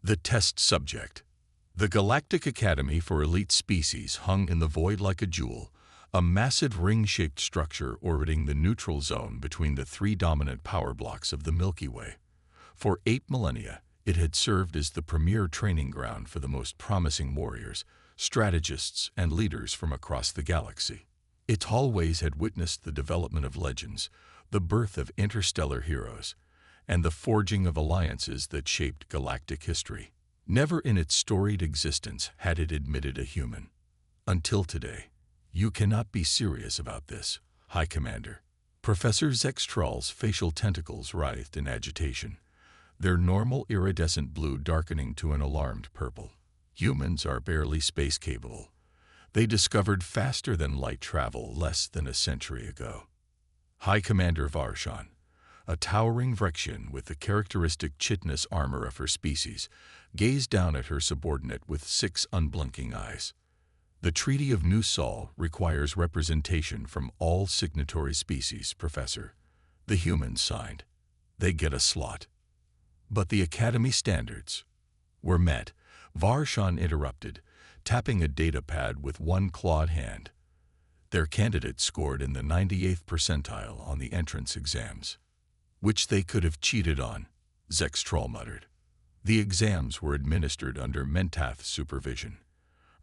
The test subject. The Galactic Academy for Elite Species hung in the void like a jewel, a massive ring-shaped structure orbiting the neutral zone between the three dominant power blocks of the Milky Way. For 8 millennia, it had served as the premier training ground for the most promising warriors, strategists, and leaders from across the galaxy. Its hallways had witnessed the development of legends, the birth of interstellar heroes, and the forging of alliances that shaped galactic history. Never in its storied existence had it admitted a human. Until today. You cannot be serious about this, High Commander. Professor Zextral's facial tentacles writhed in agitation, their normal iridescent blue darkening to an alarmed purple. Humans are barely space-capable. They discovered faster-than-light travel less than a century ago. High Commander Varshan, a towering Vrexian with the characteristic chitinous armor of her species, gazed down at her subordinate with 6 unblinking eyes. The Treaty of New Sol requires representation from all signatory species, Professor. The humans signed. They get a slot. But the Academy standards were met. Varshan interrupted, tapping a data pad with one clawed hand. Their candidate scored in the 98th percentile on the entrance exams. Which they could have cheated on, Zextral muttered. The exams were administered under Mentath supervision.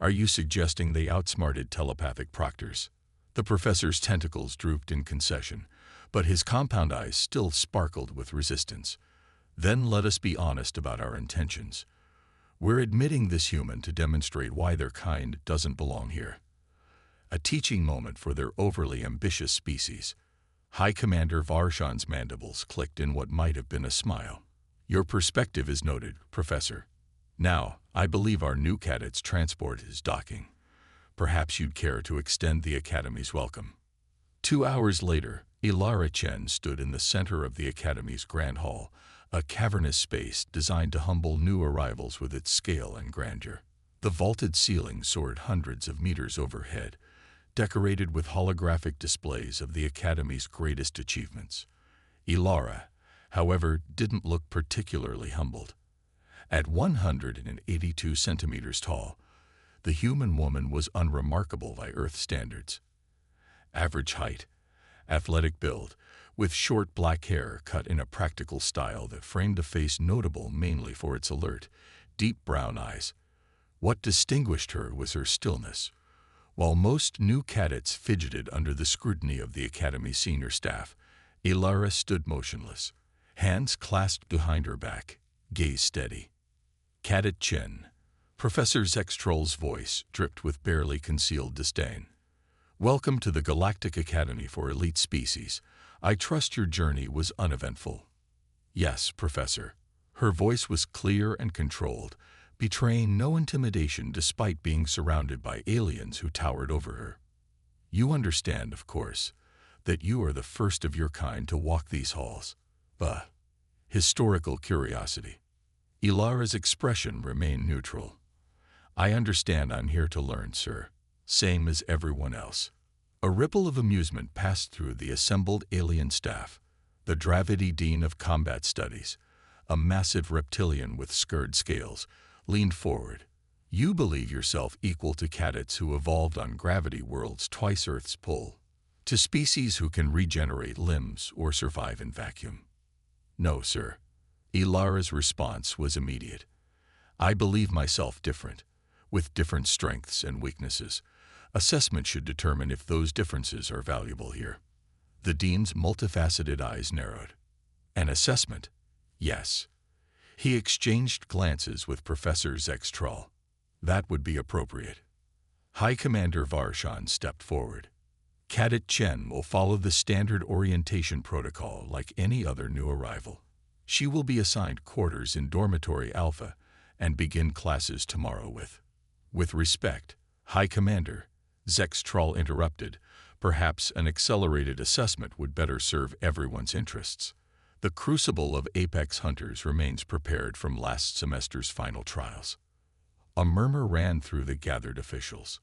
Are you suggesting they outsmarted telepathic proctors? The professor's tentacles drooped in concession, but his compound eyes still sparkled with resistance. Then let us be honest about our intentions. We're admitting this human to demonstrate why their kind doesn't belong here. A teaching moment for their overly ambitious species. High Commander Varshan's mandibles clicked in what might have been a smile. Your perspective is noted, Professor. Now, I believe our new cadet's transport is docking. Perhaps you'd care to extend the Academy's welcome. 2 hours later, Ilara Chen stood in the center of the Academy's Grand Hall, a cavernous space designed to humble new arrivals with its scale and grandeur. The vaulted ceiling soared hundreds of meters overhead, decorated with holographic displays of the Academy's greatest achievements. Ilara, however, didn't look particularly humbled. At 182 centimeters tall, the human woman was unremarkable by Earth standards. Average height, athletic build, with short black hair cut in a practical style that framed a face notable mainly for its alert, deep brown eyes. What distinguished her was her stillness. While most new cadets fidgeted under the scrutiny of the Academy's senior staff, Ilara stood motionless, hands clasped behind her back, gaze steady. Cadet Chen. Professor Zextral's voice dripped with barely concealed disdain. Welcome to the Galactic Academy for Elite Species. I trust your journey was uneventful. Yes, Professor. Her voice was clear and controlled, betraying no intimidation despite being surrounded by aliens who towered over her. You understand, of course, that you are the first of your kind to walk these halls. Historical curiosity. Ilara's expression remained neutral. I understand I'm here to learn, sir. Same as everyone else. A ripple of amusement passed through the assembled alien staff. The Dravidi Dean of Combat Studies, a massive reptilian with scurred scales, leaned forward. You believe yourself equal to cadets who evolved on gravity worlds twice Earth's pull, to species who can regenerate limbs or survive in vacuum. No, sir. Ilara's response was immediate. I believe myself different, with different strengths and weaknesses. Assessment should determine if those differences are valuable here. The Dean's multifaceted eyes narrowed. An assessment? Yes. He exchanged glances with Professor Zextral. That would be appropriate. High Commander Varshan stepped forward. Cadet Chen will follow the standard orientation protocol like any other new arrival. She will be assigned quarters in Dormitory Alpha and begin classes tomorrow with respect, High Commander, Zextral interrupted. Perhaps an accelerated assessment would better serve everyone's interests. The crucible of Apex Hunters remains prepared from last semester's final trials. A murmur ran through the gathered officials.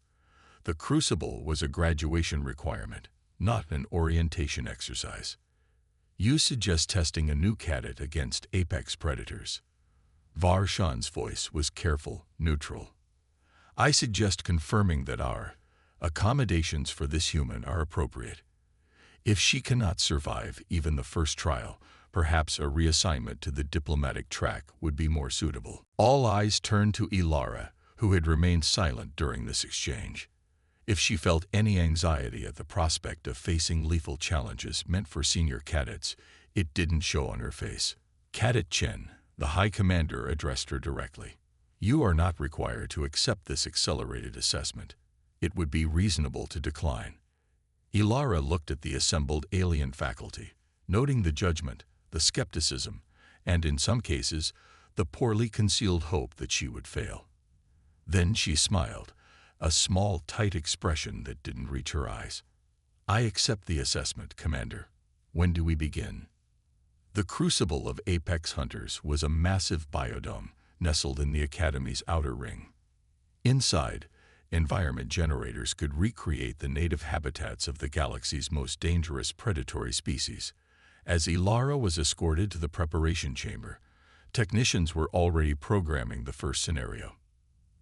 The crucible was a graduation requirement, not an orientation exercise. You suggest testing a new cadet against Apex predators. Varshan's voice was careful, neutral. I suggest confirming that our accommodations for this human are appropriate. If she cannot survive even the first trial, perhaps a reassignment to the diplomatic track would be more suitable. All eyes turned to Ilara, who had remained silent during this exchange. If she felt any anxiety at the prospect of facing lethal challenges meant for senior cadets, it didn't show on her face. Cadet Chen, the High Commander, addressed her directly. You are not required to accept this accelerated assessment. It would be reasonable to decline. Ilara looked at the assembled alien faculty, noting the judgment, the skepticism, and in some cases, the poorly concealed hope that she would fail. Then she smiled, a small, tight expression that didn't reach her eyes. I accept the assessment, Commander. When do we begin? The Crucible of Apex Hunters was a massive biodome nestled in the Academy's outer ring. Inside, environment generators could recreate the native habitats of the galaxy's most dangerous predatory species. As Ilara was escorted to the preparation chamber, technicians were already programming the first scenario.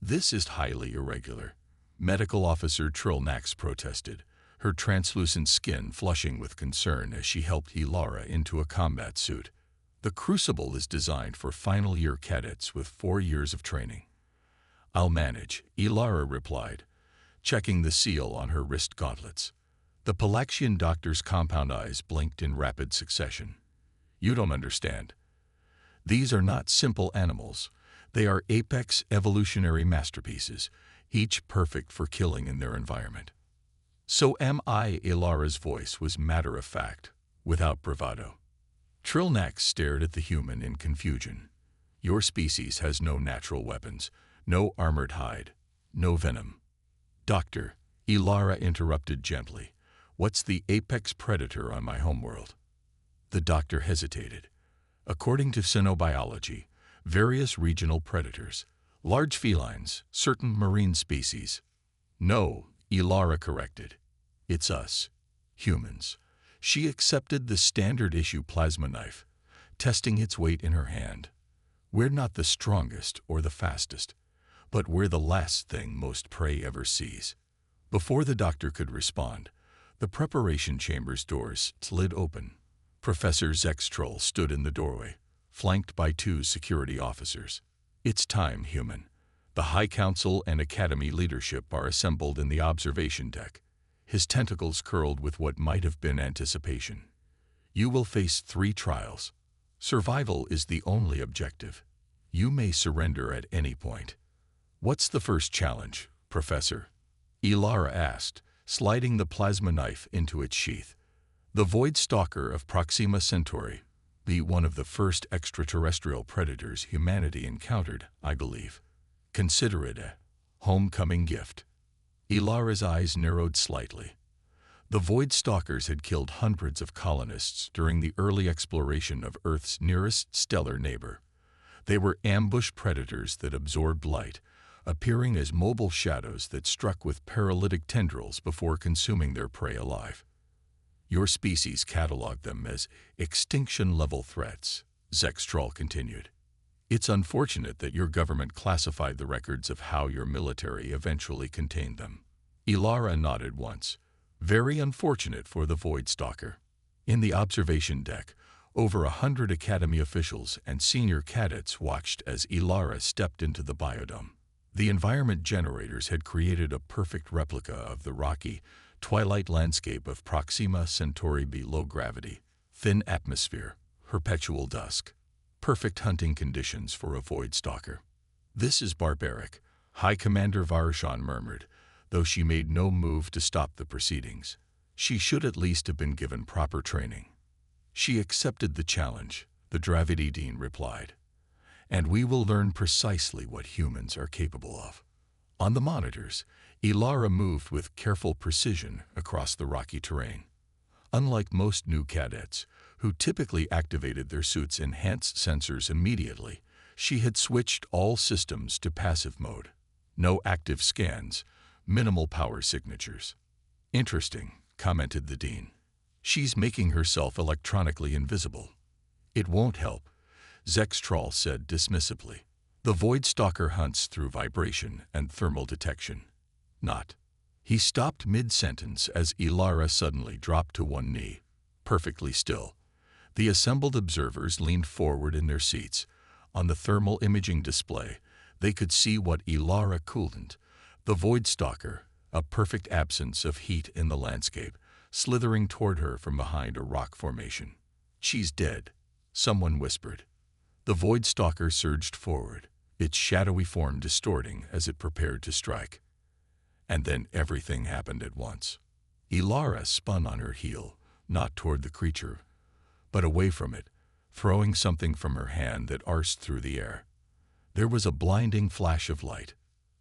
This is highly irregular, Medical Officer Trilnax protested, her translucent skin flushing with concern as she helped Ilara into a combat suit. The Crucible is designed for final-year cadets with 4 years of training. I'll manage, Ilara replied, checking the seal on her wrist gauntlets. The Palaxian doctor's compound eyes blinked in rapid succession. You don't understand. These are not simple animals. They are apex evolutionary masterpieces, each perfect for killing in their environment. So am I, Ilara's voice was matter-of-fact, without bravado. Trilnax stared at the human in confusion. Your species has no natural weapons, no armored hide, no venom. Doctor, Ilara interrupted gently. What's the apex predator on my homeworld? The doctor hesitated. According to cynobiology, various regional predators, large felines, certain marine species. No, Ilara corrected. It's us, humans. She accepted the standard-issue plasma knife, testing its weight in her hand. We're not the strongest or the fastest, but we're the last thing most prey ever sees. Before the doctor could respond, the preparation chamber's doors slid open. Professor Zextrol stood in the doorway, flanked by 2 security officers. It's time, human. The High Council and Academy leadership are assembled in the observation deck, his tentacles curled with what might have been anticipation. You will face 3 trials. Survival is the only objective. You may surrender at any point. What's the first challenge, Professor? Ilara asked, sliding the plasma knife into its sheath. The Void Stalker of Proxima Centauri, one of the first extraterrestrial predators humanity encountered, I believe. Consider it a homecoming gift. Ilara's eyes narrowed slightly. The Void Stalkers had killed hundreds of colonists during the early exploration of Earth's nearest stellar neighbor. They were ambush predators that absorbed light, appearing as mobile shadows that struck with paralytic tendrils before consuming their prey alive. Your species cataloged them as extinction-level threats, Zextrol continued. It's unfortunate that your government classified the records of how your military eventually contained them. Ilara nodded once. Very unfortunate for the Void Stalker. In the observation deck, over 100 Academy officials and senior cadets watched as Ilara stepped into the biodome. The environment generators had created a perfect replica of the rocky, twilight landscape of Proxima Centauri below gravity, thin atmosphere, perpetual dusk. Perfect hunting conditions for a Void Stalker. This is barbaric, High Commander Varshan murmured, though she made no move to stop the proceedings. She should at least have been given proper training. She accepted the challenge, the Dravidine replied. And we will learn precisely what humans are capable of. On the monitors, Ilara moved with careful precision across the rocky terrain. Unlike most new cadets, who typically activated their suit's enhanced sensors immediately, she had switched all systems to passive mode. No active scans, minimal power signatures. Interesting, commented the Dean. She's making herself electronically invisible. It won't help. Zextrol said dismissively. The Void Stalker hunts through vibration and thermal detection. Not. He stopped mid-sentence as Ilara suddenly dropped to one knee, perfectly still. The assembled observers leaned forward in their seats. On the thermal imaging display, they could see what Ilara couldn't. The Void Stalker, a perfect absence of heat in the landscape, slithering toward her from behind a rock formation. "She's dead," someone whispered. The Void Stalker surged forward, its shadowy form distorting as it prepared to strike. And then everything happened at once. Ilara spun on her heel, not toward the creature, but away from it, throwing something from her hand that arced through the air. There was a blinding flash of light,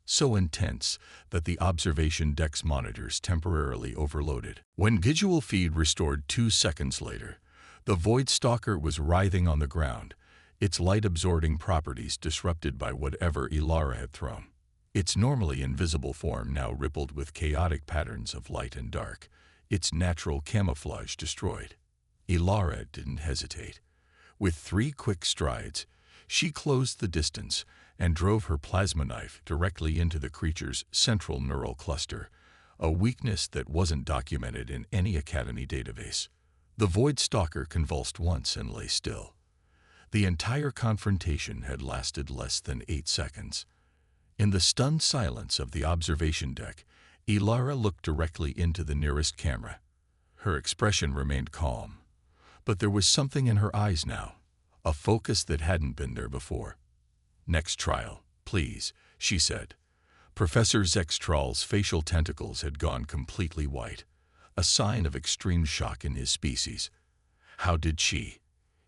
so intense that the observation deck's monitors temporarily overloaded. When visual feed restored 2 seconds later, the Void Stalker was writhing on the ground, its light-absorbing properties disrupted by whatever Ilara had thrown. Its normally invisible form now rippled with chaotic patterns of light and dark, its natural camouflage destroyed. Ilara didn't hesitate. With 3 quick strides, she closed the distance and drove her plasma knife directly into the creature's central neural cluster, a weakness that wasn't documented in any Academy database. The Void Stalker convulsed once and lay still. The entire confrontation had lasted less than 8 seconds. In the stunned silence of the observation deck, Ilara looked directly into the nearest camera. Her expression remained calm, but there was something in her eyes now, a focus that hadn't been there before. "Next trial, please," she said. Professor Zextrol's facial tentacles had gone completely white, a sign of extreme shock in his species. "How did she?"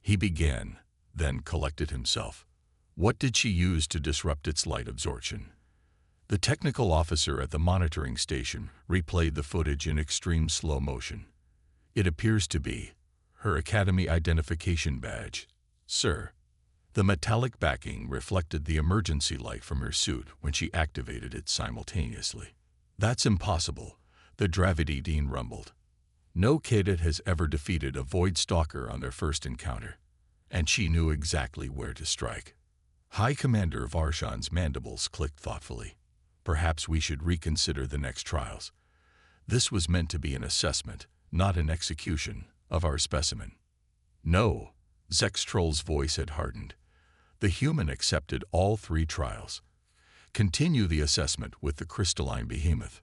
he began, then collected himself. "What did she use to disrupt its light absorption?" The technical officer at the monitoring station replayed the footage in extreme slow motion. "It appears to be her Academy identification badge, sir." The metallic backing reflected the emergency light from her suit when she activated it simultaneously. "That's impossible," the Dravity Dean rumbled. "No cadet has ever defeated a Void Stalker on their first encounter, and she knew exactly where to strike." High Commander Varshan's mandibles clicked thoughtfully. "Perhaps we should reconsider the next trials. This was meant to be an assessment, not an execution, of our specimen." "No," Zextrol's voice had hardened. The human accepted all 3 trials. "Continue the assessment with the crystalline behemoth."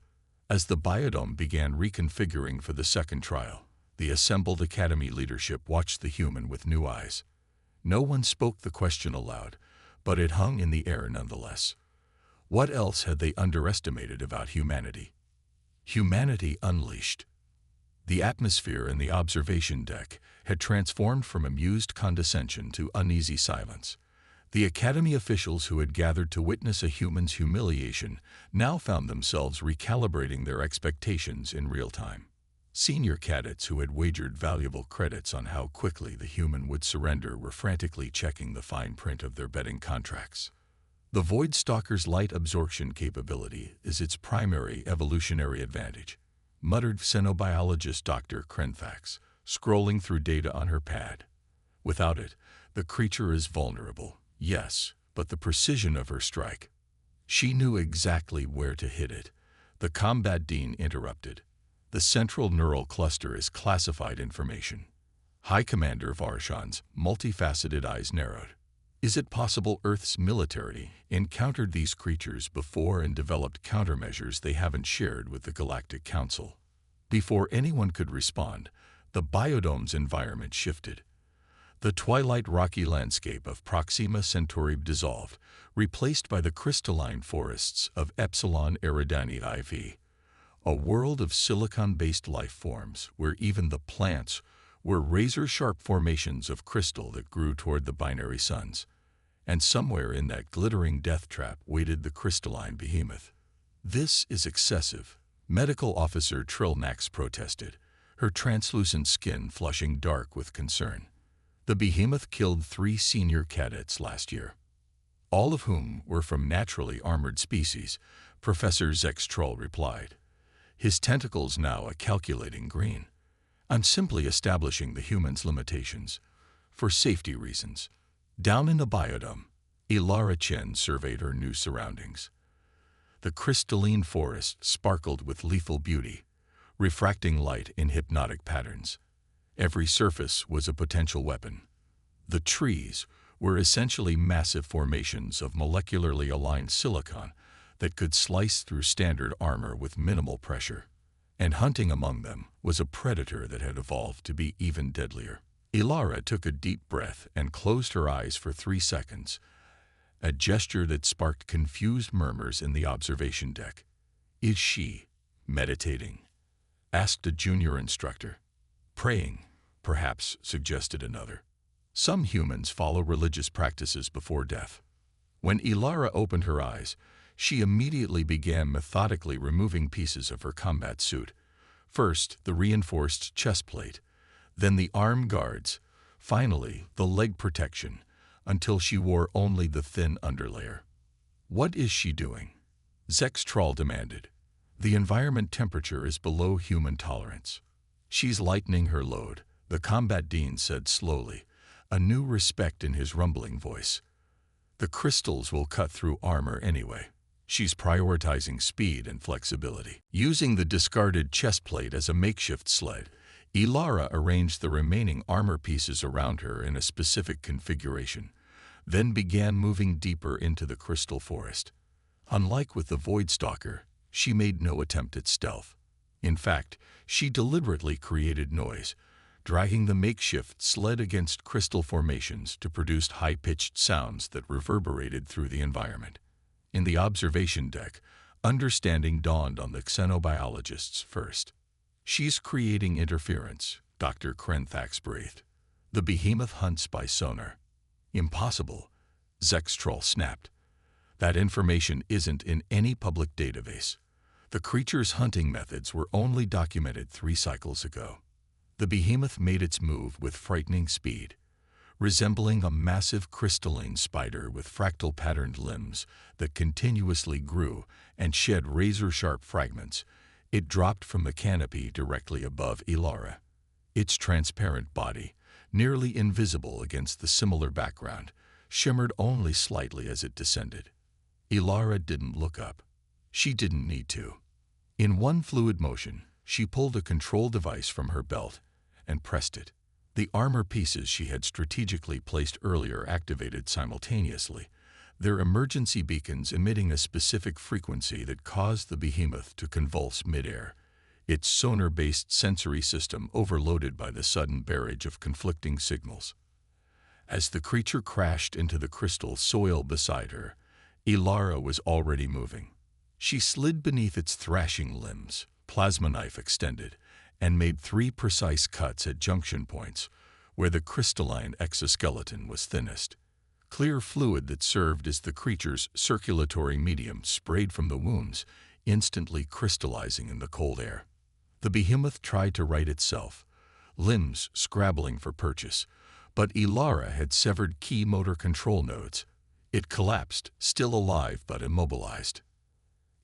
As the biodome began reconfiguring for the second trial, the assembled Academy leadership watched the human with new eyes. No one spoke the question aloud, but it hung in the air nonetheless. What else had they underestimated about humanity? Humanity unleashed. The atmosphere in the observation deck had transformed from amused condescension to uneasy silence. The Academy officials who had gathered to witness a human's humiliation now found themselves recalibrating their expectations in real time. Senior cadets who had wagered valuable credits on how quickly the human would surrender were frantically checking the fine print of their betting contracts. "The Void Stalker's light absorption capability is its primary evolutionary advantage," muttered xenobiologist Dr. Krenfax, scrolling through data on her pad. "Without it, the creature is vulnerable, yes, but the precision of her strike." She knew exactly where to hit it. The combat dean interrupted. "The central neural cluster is classified information." High Commander Varshan's multifaceted eyes narrowed. Is it possible Earth's military encountered these creatures before and developed countermeasures they haven't shared with the Galactic Council? Before anyone could respond, the biodome's environment shifted. The twilight rocky landscape of Proxima Centauri dissolved, replaced by the crystalline forests of Epsilon Eridani IV. A world of silicon-based life forms where even the plants were razor-sharp formations of crystal that grew toward the binary suns. And somewhere in that glittering death trap waited the crystalline behemoth. "This is excessive," Medical Officer Trilnax protested, her translucent skin flushing dark with concern. "The behemoth killed 3 senior cadets last year, all of whom were from naturally armored species," Professor Zextrol replied, his tentacles now a calculating green. "I'm simply establishing the human's limitations, for safety reasons." Down in the biodome, Ilara Chen surveyed her new surroundings. The crystalline forest sparkled with lethal beauty, refracting light in hypnotic patterns. Every surface was a potential weapon. The trees were essentially massive formations of molecularly aligned silicon that could slice through standard armor with minimal pressure. And hunting among them was a predator that had evolved to be even deadlier. Ilara took a deep breath and closed her eyes for 3 seconds, a gesture that sparked confused murmurs in the observation deck. "Is she meditating?" asked a junior instructor. "Praying, perhaps," suggested another. Some humans follow religious practices before death. When Ilara opened her eyes, she immediately began methodically removing pieces of her combat suit. First, the reinforced chest plate, then the arm guards, finally the leg protection, until she wore only the thin underlayer. "What is she doing?" Zextrol demanded. "The environment temperature is below human tolerance." "She's lightening her load," the combat dean said slowly, a new respect in his rumbling voice. "The crystals will cut through armor anyway. She's prioritizing speed and flexibility." Using the discarded chest plate as a makeshift sled, Ilara arranged the remaining armor pieces around her in a specific configuration, then began moving deeper into the crystal forest. Unlike with the Voidstalker, she made no attempt at stealth. In fact, she deliberately created noise, dragging the makeshift sled against crystal formations to produce high-pitched sounds that reverberated through the environment. In the observation deck, understanding dawned on the xenobiologists first. "She's creating interference," Dr. Krenthax breathed. "The behemoth hunts by sonar." "Impossible," Zextrol snapped. "That information isn't in any public database. The creature's hunting methods were only documented 3 cycles ago." The behemoth made its move with frightening speed. Resembling a massive crystalline spider with fractal-patterned limbs that continuously grew and shed razor-sharp fragments, it dropped from the canopy directly above Ilara. Its transparent body, nearly invisible against the similar background, shimmered only slightly as it descended. Ilara didn't look up. She didn't need to. In one fluid motion, she pulled a control device from her belt and pressed it. The armor pieces she had strategically placed earlier activated simultaneously, their emergency beacons emitting a specific frequency that caused the behemoth to convulse midair, its sonar-based sensory system overloaded by the sudden barrage of conflicting signals. As the creature crashed into the crystal soil beside her, Ilara was already moving. She slid beneath its thrashing limbs, plasma knife extended, and made 3 precise cuts at junction points where the crystalline exoskeleton was thinnest. Clear fluid that served as the creature's circulatory medium sprayed from the wounds, instantly crystallizing in the cold air. The behemoth tried to right itself, limbs scrabbling for purchase, but Ilara had severed key motor control nodes. It collapsed, still alive but immobilized.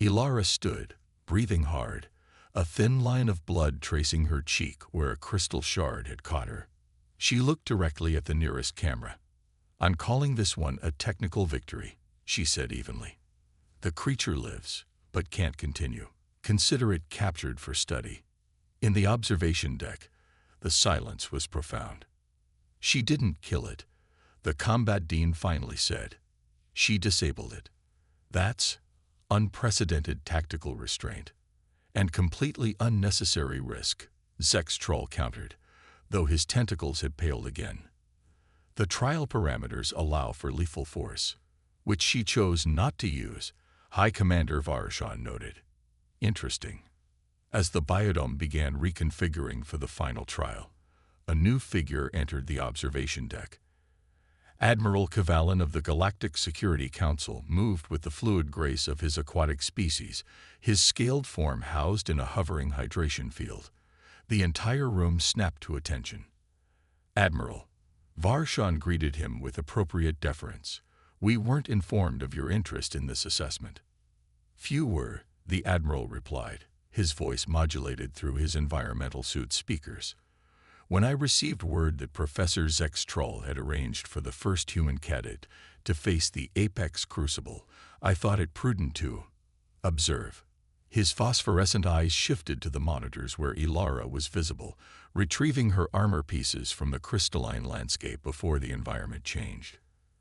Ilara stood, breathing hard, a thin line of blood tracing her cheek where a crystal shard had caught her. She looked directly at the nearest camera. "I'm calling this one a technical victory," she said evenly. "The creature lives, but can't continue. Consider it captured for study." In the observation deck, the silence was profound. "She didn't kill it," the combat dean finally said. "She disabled it. That's unprecedented tactical restraint. And completely unnecessary risk," Zextrol countered, though his tentacles had paled again. "The trial parameters allow for lethal force, which she chose not to use," High Commander Varshan noted. "Interesting." As the biodome began reconfiguring for the final trial, a new figure entered the observation deck. Admiral Kavalin of the Galactic Security Council moved with the fluid grace of his aquatic species, his scaled form housed in a hovering hydration field. The entire room snapped to attention. "Admiral," Varshan greeted him with appropriate deference, "we weren't informed of your interest in this assessment." "Few were," the Admiral replied, his voice modulated through his environmental suit speakers. When I received word that Professor Zextroll had arranged for the first human cadet to face the apex crucible, I thought it prudent to observe. His phosphorescent eyes shifted to the monitors where Ilara was visible, retrieving her armor pieces from the crystalline landscape before the environment changed.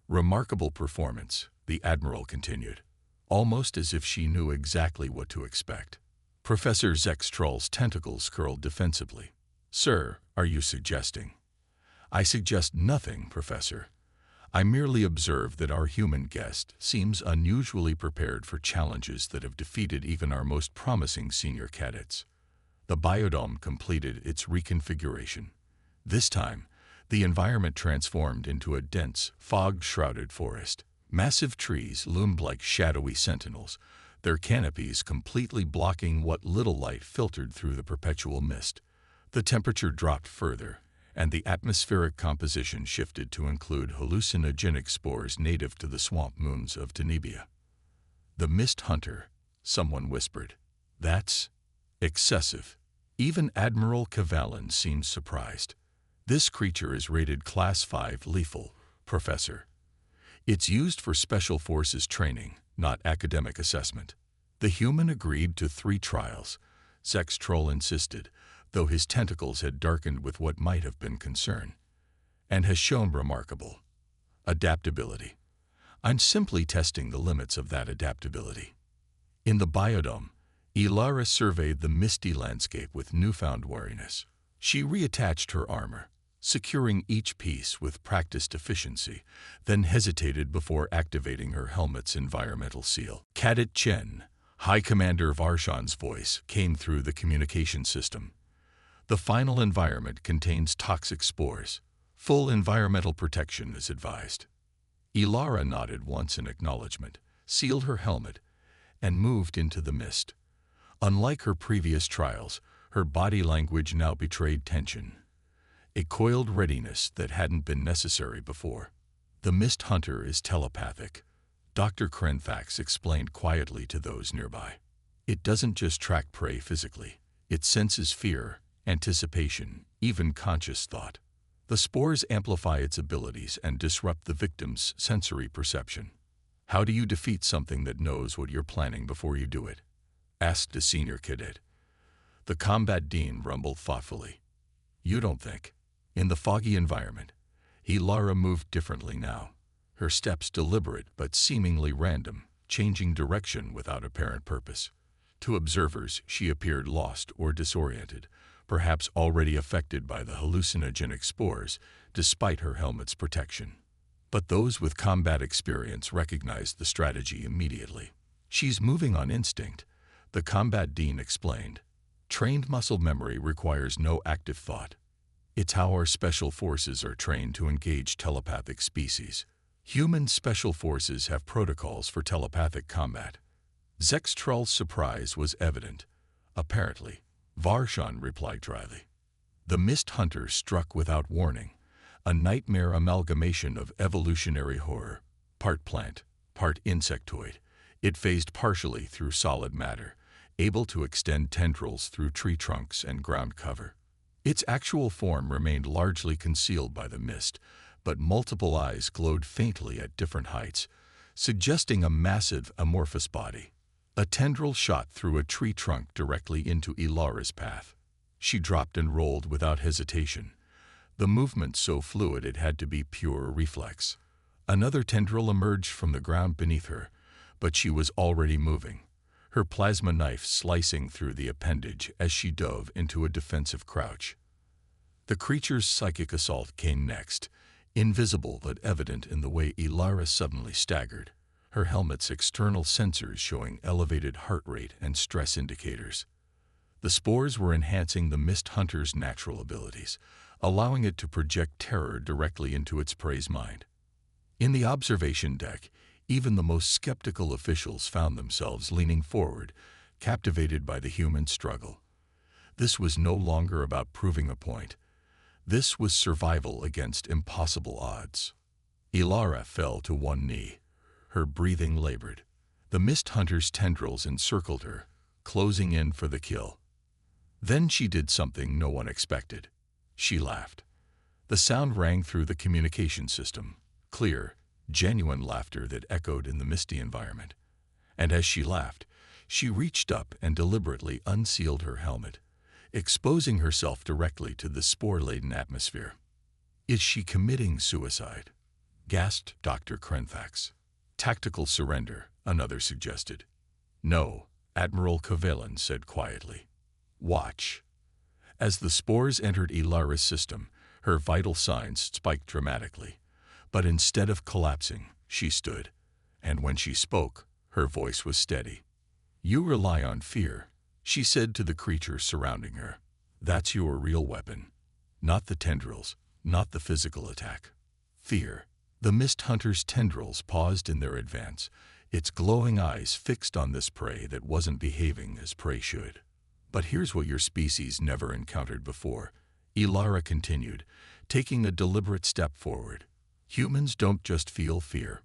Remarkable performance, the Admiral continued, almost as if she knew exactly what to expect. Professor Zextroll's tentacles curled defensively. Sir, are you suggesting? I suggest nothing, Professor. I merely observe that our human guest seems unusually prepared for challenges that have defeated even our most promising senior cadets. The biodome completed its reconfiguration. This time, the environment transformed into a dense, fog-shrouded forest. Massive trees loomed like shadowy sentinels, their canopies completely blocking what little light filtered through the perpetual mist. The temperature dropped further, and the atmospheric composition shifted to include hallucinogenic spores native to the swamp moons of Tenebia. The Mist Hunter, someone whispered. That's excessive. Even Admiral Cavalin seemed surprised. This creature is rated Class 5 lethal, Professor. It's used for Special Forces training, not academic assessment. The human agreed to 3 trials, Zextroll insisted, though his tentacles had darkened with what might have been concern, and has shown remarkable adaptability. I'm simply testing the limits of that adaptability. In the biodome, Ilara surveyed the misty landscape with newfound wariness. She reattached her armor, securing each piece with practiced efficiency, then hesitated before activating her helmet's environmental seal. Cadet Chen, High Commander Varshan's voice came through the communication system. The final environment contains toxic spores. Full environmental protection is advised. Ilara nodded once in acknowledgement, sealed her helmet, and moved into the mist. Unlike her previous trials, her body language now betrayed tension, a coiled readiness that hadn't been necessary before. The Mist Hunter is telepathic, Dr. Krenfax explained quietly to those nearby. It doesn't just track prey physically, it senses fear, anticipation, even conscious thought. The spores amplify its abilities and disrupt the victim's sensory perception. How do you defeat something that knows what you're planning before you do it? Asked a senior cadet. The combat dean rumbled thoughtfully. You don't think. In the foggy environment, Ilara moved differently now, her steps deliberate but seemingly random, changing direction without apparent purpose. To observers, she appeared lost or disoriented, perhaps already affected by the hallucinogenic spores, despite her helmet's protection. But those with combat experience recognized the strategy immediately. She's moving on instinct, the combat dean explained. Trained muscle memory requires no active thought. It's how our special forces are trained to engage telepathic species. Human special forces have protocols for telepathic combat. Zextroll's surprise was evident. Apparently, Varshan replied dryly. The Mist Hunter struck without warning, a nightmare amalgamation of evolutionary horror, part plant, part insectoid. It phased partially through solid matter, able to extend tendrils through tree trunks and ground cover. Its actual form remained largely concealed by the mist, but multiple eyes glowed faintly at different heights, suggesting a massive amorphous body. A tendril shot through a tree trunk directly into Ilara's path. She dropped and rolled without hesitation, the movement so fluid it had to be pure reflex. Another tendril emerged from the ground beneath her, but she was already moving, her plasma knife slicing through the appendage as she dove into a defensive crouch. The creature's psychic assault came next, invisible but evident in the way Ilara suddenly staggered, her helmet's external sensors showing elevated heart rate and stress indicators. The spores were enhancing the Mist Hunter's natural abilities, allowing it to project terror directly into its prey's mind. In the observation deck, even the most skeptical officials found themselves leaning forward, captivated by the human struggle. This was no longer about proving a point. This was survival against impossible odds. Ilara fell to one knee. Her breathing labored. The Mist Hunter's tendrils encircled her, closing in for the kill. Then she did something no one expected. She laughed. The sound rang through the communication system, clear, genuine laughter that echoed in the misty environment. And as she laughed, she reached up and deliberately unsealed her helmet, exposing herself directly to the spore-laden atmosphere. "Is she committing suicide?" gasped Dr. Krenfax. "Tactical surrender," another suggested. "No," Admiral Kavalan said quietly. "Watch." As the spores entered Ilara's system, her vital signs spiked dramatically. But instead of collapsing, she stood. And when she spoke, her voice was steady. "You rely on fear," she said to the creatures surrounding her. "That's your real weapon. Not the tendrils, not the physical attack. Fear." The Mist Hunter's tendrils paused in their advance, its glowing eyes fixed on this prey that wasn't behaving as prey should. "But here's what your species never encountered before," Ilara continued, taking a deliberate step forward. "Humans don't just feel fear.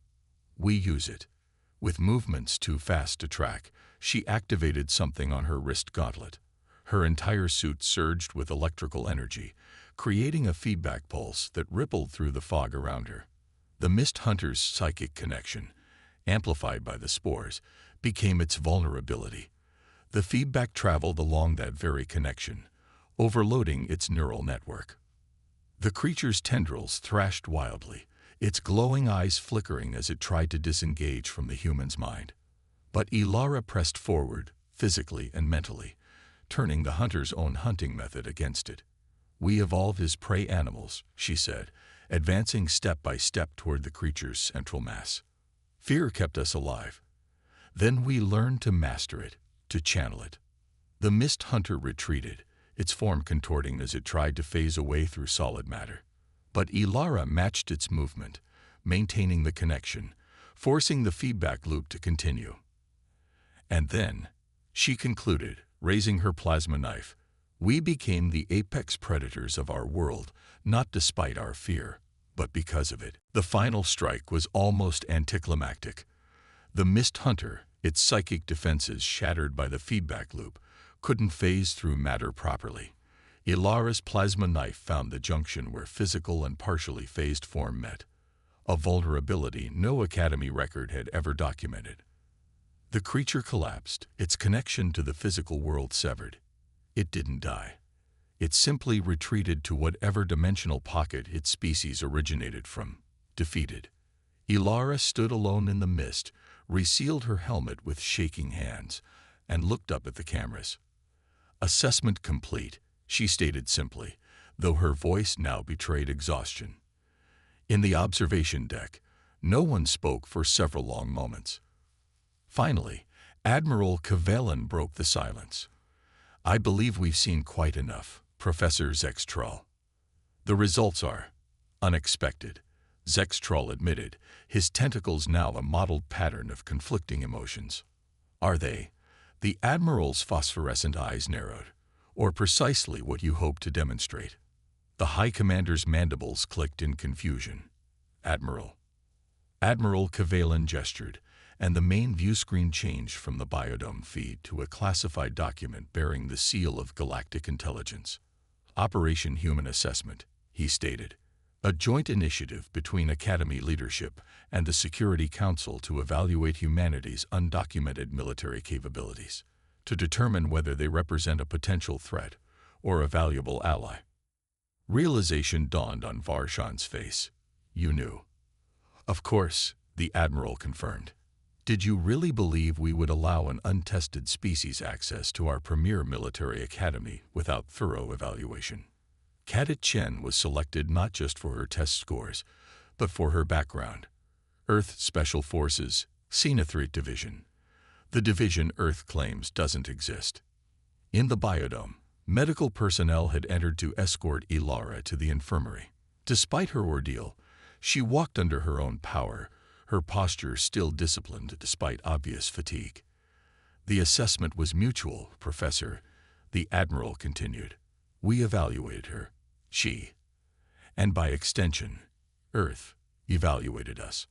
We use it." With movements too fast to track, she activated something on her wrist gauntlet. Her entire suit surged with electrical energy, creating a feedback pulse that rippled through the fog around her. The Mist Hunter's psychic connection, amplified by the spores, became its vulnerability. The feedback traveled along that very connection, overloading its neural network. The creature's tendrils thrashed wildly, its glowing eyes flickering as it tried to disengage from the human's mind. But Ilara pressed forward, physically and mentally, turning the hunter's own hunting method against it. "We evolve as prey animals," she said, advancing step by step toward the creature's central mass. "Fear kept us alive. Then we learned to master it, to channel it." The Mist Hunter retreated, its form contorting as it tried to phase away through solid matter. But Ilara matched its movement, maintaining the connection, forcing the feedback loop to continue. "And then," she concluded, raising her plasma knife, "we became the apex predators of our world, not despite our fear, but because of it." The final strike was almost anticlimactic. The Mist Hunter, its psychic defenses shattered by the feedback loop, couldn't phase through matter properly. Ilara's plasma knife found the junction where physical and partially phased form met, a vulnerability no Academy record had ever documented. The creature collapsed, its connection to the physical world severed. It didn't die. It simply retreated to whatever dimensional pocket its species originated from, defeated. Ilara stood alone in the mist, resealed her helmet with shaking hands, and looked up at the cameras. "Assessment complete," she stated simply, though her voice now betrayed exhaustion. In the observation deck, no one spoke for several long moments. Finally, Admiral Kavalan broke the silence. "I believe we've seen quite enough, Professor Zextrol." "The results are unexpected," Zextrol admitted, his tentacles now a mottled pattern of conflicting emotions. "Are they?" The Admiral's phosphorescent eyes narrowed. "Or precisely what you hope to demonstrate?" The High Commander's mandibles clicked in confusion. "Admiral." Admiral Kavalan gestured, and the main view screen changed from the biodome feed to a classified document bearing the seal of Galactic Intelligence. "Operation Human Assessment," he stated. "A joint initiative between Academy leadership and the Security Council to evaluate humanity's undocumented military capabilities, to determine whether they represent a potential threat or a valuable ally." Realization dawned on Varshan's face. "You knew." "Of course," the Admiral confirmed. "Did you really believe we would allow an untested species access to our premier military academy without thorough evaluation?" Cadet Chen was selected not just for her test scores, but for her background. Earth Special Forces, Cenithric Division. The division Earth claims doesn't exist. In the biodome, medical personnel had entered to escort Ilara to the infirmary. Despite her ordeal, she walked under her own power, her posture still disciplined despite obvious fatigue. "The assessment was mutual, Professor," the Admiral continued. "We evaluated her. She, and by extension, Earth, evaluated us.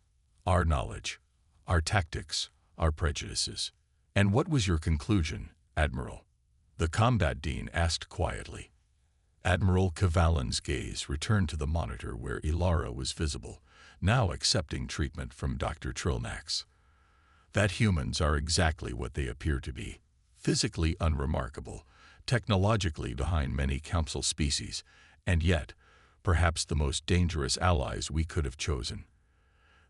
Our knowledge, our tactics, our prejudices." "And what was your conclusion, Admiral?" the Combat Dean asked quietly. Admiral Cavallan's gaze returned to the monitor where Ilara was visible, now accepting treatment from Dr. Trilnax. That humans are exactly what they appear to be, physically unremarkable, technologically behind many council species, and yet, perhaps the most dangerous allies we could have chosen.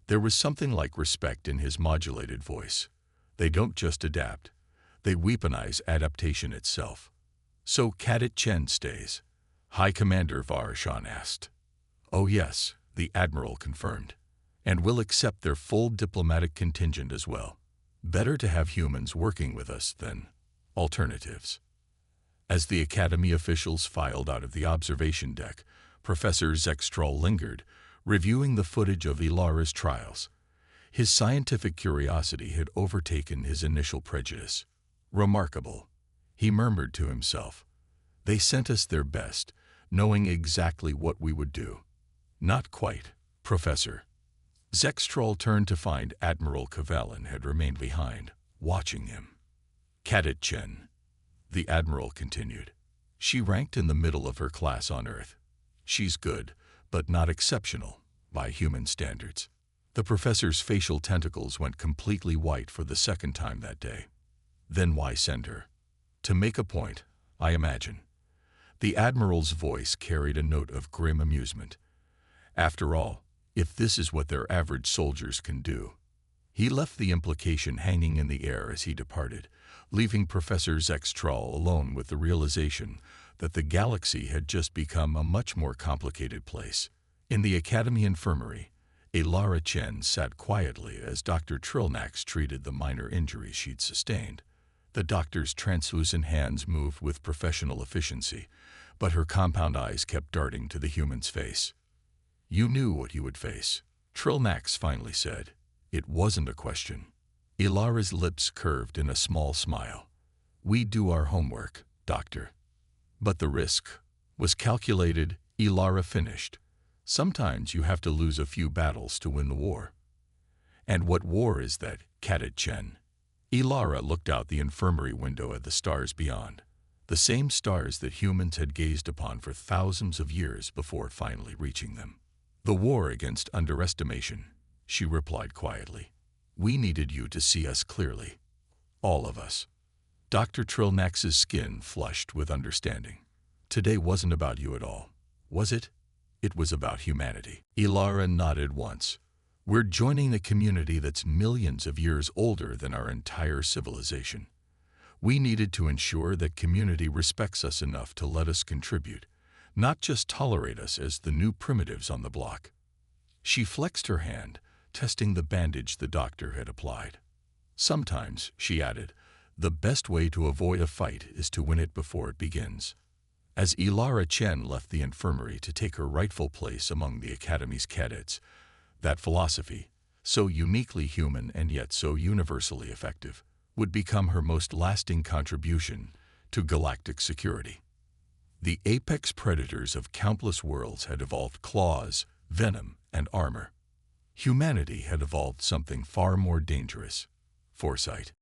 There was something like respect in his modulated voice. They don't just adapt, they weaponize adaptation itself. So Cadet Chen stays? High Commander Varshan asked. Oh yes, the Admiral confirmed. And will accept their full diplomatic contingent as well. Better to have humans working with us than alternatives. As the Academy officials filed out of the observation deck, Professor Zextral lingered, reviewing the footage of Ilara's trials. His scientific curiosity had overtaken his initial prejudice. Remarkable, he murmured to himself. They sent us their best, knowing exactly what we would do. Not quite, Professor. Zextral turned to find Admiral Cavallan had remained behind, watching him. Cadet Chen, the Admiral continued. She ranked in the middle of her class on Earth. She's good, but not exceptional, by human standards. The professor's facial tentacles went completely white for the second time that day. Then why send her? To make a point, I imagine. The Admiral's voice carried a note of grim amusement. After all, if this is what their average soldiers can do. He left the implication hanging in the air as he departed, leaving Professor Zextral alone with the realization that the galaxy had just become a much more complicated place. In the Academy infirmary, Ilara Chen sat quietly as Dr. Trilnax treated the minor injuries she'd sustained. The doctor's translucent hands moved with professional efficiency, but her compound eyes kept darting to the human's face. You knew what you would face, Trilnax finally said. It wasn't a question. Ilara's lips curved in a small smile. We do our homework, Doctor. But the risk was calculated, Ilara finished. Sometimes you have to lose a few battles to win the war. And what war is that, Cadet Chen? Ilara looked out the infirmary window at the stars beyond, the same stars that humans had gazed upon for thousands of years before finally reaching them. The war against underestimation, she replied quietly. We needed you to see us clearly. All of us. Dr. Trilnax's skin flushed with understanding. Today wasn't about you at all, was it? It was about humanity. Ilara nodded once. We're joining a community that's millions of years older than our entire civilization. We needed to ensure that community respects us enough to let us contribute, not just tolerate us as the new primitives on the block. She flexed her hand, testing the bandage the doctor had applied. Sometimes, she added, the best way to avoid a fight is to win it before it begins. As Ilara Chen left the infirmary to take her rightful place among the Academy's cadets, that philosophy, so uniquely human and yet so universally effective, would become her most lasting contribution to galactic security. The apex predators of countless worlds had evolved claws, venom, and armor. Humanity had evolved something far more dangerous: foresight.